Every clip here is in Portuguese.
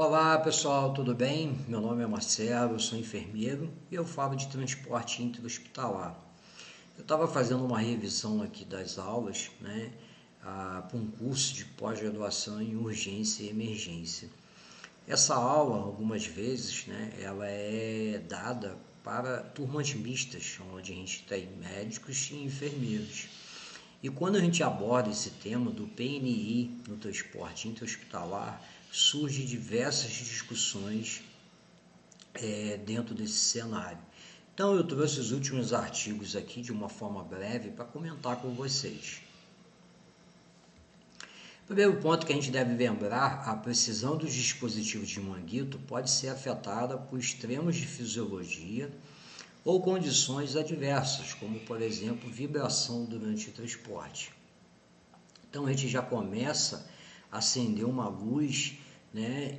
Olá pessoal, tudo bem? Meu nome é Marcelo, eu sou enfermeiro e eu falo de transporte intra-hospitalar. Eu estava fazendo uma revisão aqui das aulas, para um curso de pós-graduação em urgência e emergência. Essa aula, algumas vezes, ela é dada para turmas mistas, onde a gente tem médicos e enfermeiros. E quando a gente aborda esse tema do PNI no transporte intra-hospitalar, surgem diversas discussões dentro desse cenário. Então eu trouxe os últimos artigos aqui de uma forma breve para comentar com vocês. Primeiro ponto que a gente deve lembrar, a precisão dos dispositivos de manguito pode ser afetada por extremos de fisiologia ou condições adversas, como por exemplo vibração durante o transporte. Então a gente já começa a acender uma luz,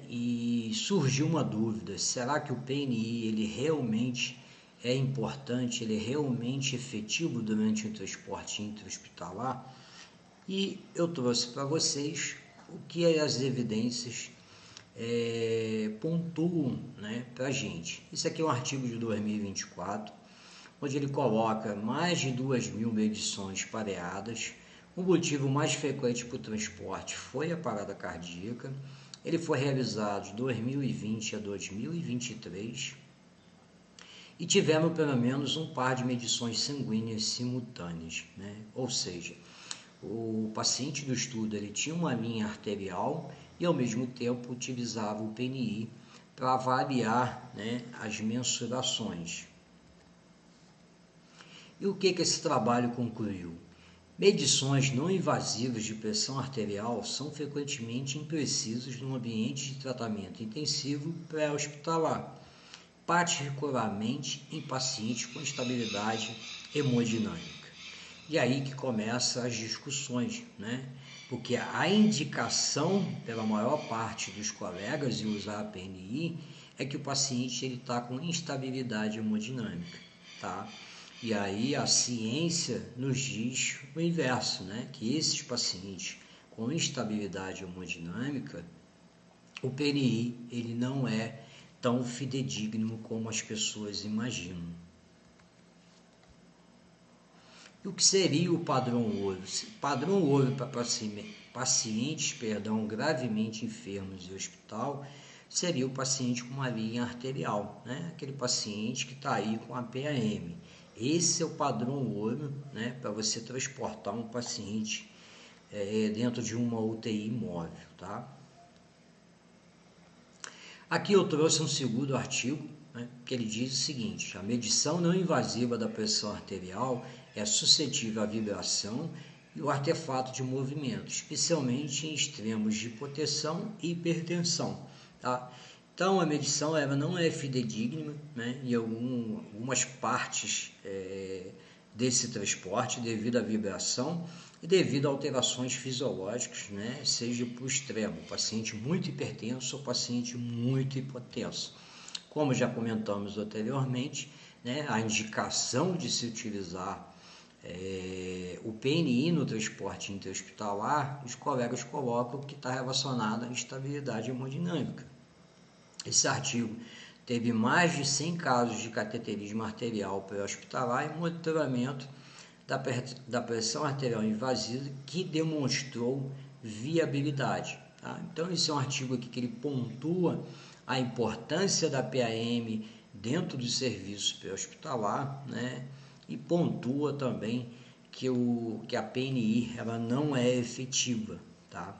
e surgiu uma dúvida: será que o PNI ele realmente é importante, ele é realmente efetivo durante o transporte intra-hospitalar? E eu trouxe para vocês o que as evidências pontuam, para a gente. Isso aqui é um artigo de 2024, onde ele coloca mais de 2.000 medições pareadas. O motivo mais frequente para o transporte foi a parada cardíaca. Ele foi realizado de 2020 a 2023 e tivemos pelo menos um par de medições sanguíneas simultâneas, Ou seja, o paciente do estudo ele tinha uma linha arterial e ao mesmo tempo utilizava o PNI para avaliar, as mensurações. E o que esse trabalho concluiu? Medições não invasivas de pressão arterial são frequentemente imprecisas no ambiente de tratamento intensivo pré-hospitalar, particularmente em pacientes com instabilidade hemodinâmica. E aí que começam as discussões, Porque a indicação pela maior parte dos colegas em usar a PNI é que o paciente está com instabilidade hemodinâmica, tá? E aí a ciência nos diz o inverso, Que esses pacientes com instabilidade hemodinâmica, o PNI ele não é tão fidedigno como as pessoas imaginam. E o que seria o padrão ouro? Padrão ouro para pacientes gravemente enfermos em hospital seria o paciente com uma linha arterial, Aquele paciente que está aí com a PAM. Esse é o padrão ouro, para você transportar um paciente dentro de uma UTI móvel, tá? Aqui eu trouxe um segundo artigo, que ele diz o seguinte: a medição não invasiva da pressão arterial é suscetível à vibração e o artefato de movimento, especialmente em extremos de hipotensão e hipertensão, tá? Então a medição ela não é fidedigna, em algumas partes desse transporte devido à vibração e devido a alterações fisiológicas, seja para o extremo, paciente muito hipertenso ou paciente muito hipotenso. Como já comentamos anteriormente, a indicação de se utilizar o PNI no transporte intra-hospitalar, os colegas colocam que está relacionado à instabilidade hemodinâmica. Esse artigo teve mais de 100 casos de cateterismo arterial pré-hospitalar e monitoramento da pressão arterial invasiva que demonstrou viabilidade. Tá? Então esse é um artigo aqui que ele pontua a importância da PAM dentro do serviço pré-hospitalar, e pontua também que a PNI ela não é efetiva, tá?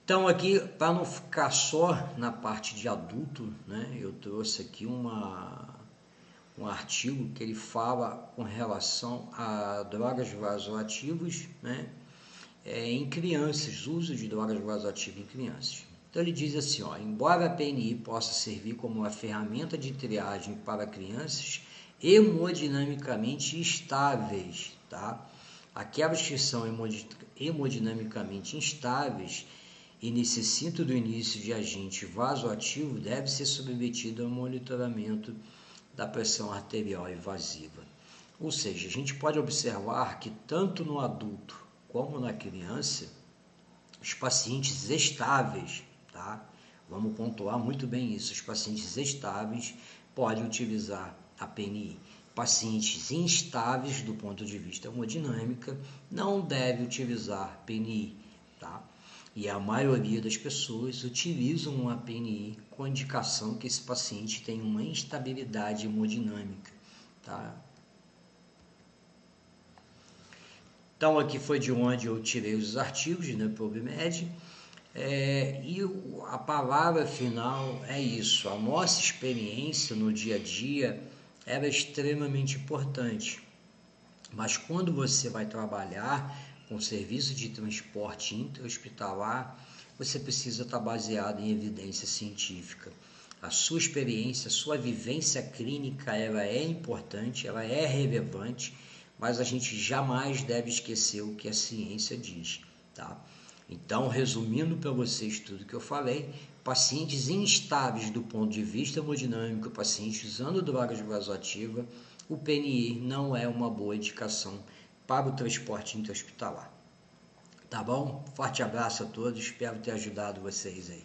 Então aqui, para não ficar só na parte de adulto, eu trouxe aqui um artigo que ele fala com relação a drogas vasoativas, em crianças, uso de drogas vasoativas em crianças. Então ele diz assim, embora a PNI possa servir como uma ferramenta de triagem para crianças hemodinamicamente estáveis, tá? Aquelas que são hemodinamicamente instáveis e necessitam do início de agente vasoativo deve ser submetido ao monitoramento da pressão arterial invasiva. Ou seja, a gente pode observar que tanto no adulto como na criança, Os pacientes estáveis, tá? Vamos pontuar muito bem isso. Os pacientes estáveis podem utilizar a PNI. Pacientes instáveis do ponto de vista hemodinâmica não devem utilizar PNI, tá? E a maioria das pessoas utilizam a PNI com a indicação que esse paciente tem uma instabilidade hemodinâmica, tá? Então, aqui foi de onde eu tirei os artigos, né, PubMed. E a palavra final é isso. A nossa experiência no dia a dia era extremamente importante. Mas quando você vai trabalhar com serviço de transporte intra-hospitalar, você precisa estar baseado em evidência científica. A sua experiência, a sua vivência clínica, ela é importante, ela é relevante, mas a gente jamais deve esquecer o que a ciência diz, tá? Então, resumindo para vocês tudo que eu falei, pacientes instáveis do ponto de vista hemodinâmico, pacientes usando drogas vasoativas, o PNI não é uma boa indicação para o transporte intra-hospitalar. Tá bom? Forte abraço a todos, espero ter ajudado vocês aí.